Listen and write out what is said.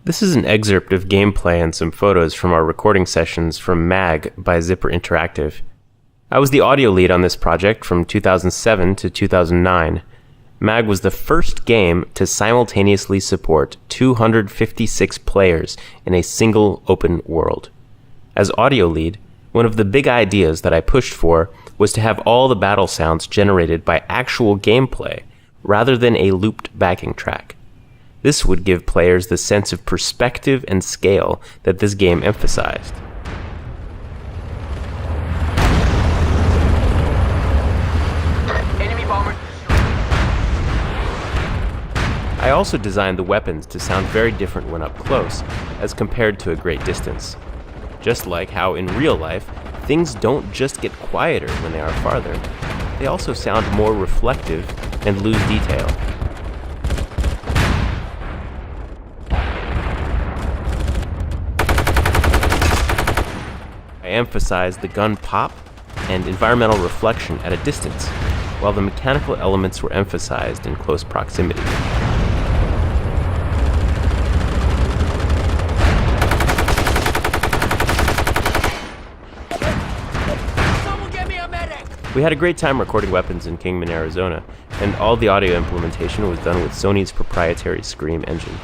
This is an excerpt of gameplay and some photos from our recording sessions from MAG by Zipper Interactive. I was the audio lead on this project from 2007 to 2009. MAG was the first game to simultaneously support 256 players in a single open world. As audio lead, one of the big ideas that I pushed for was to have all the battle sounds generated by actual gameplay rather than a looped backing track. This would give players the sense of perspective and scale that this game emphasized. Enemy bomber. I also designed the weapons to sound very different when up close, as compared to a great distance. Just like how in real life, things don't just get quieter when they are farther, they also sound more reflective and lose detail. I emphasized the gun pop and environmental reflection at a distance, while the mechanical elements were emphasized in close proximity. Someone get me a medic! We had a great time recording weapons in Kingman, Arizona, and all the audio implementation was done with Sony's proprietary Scream engine.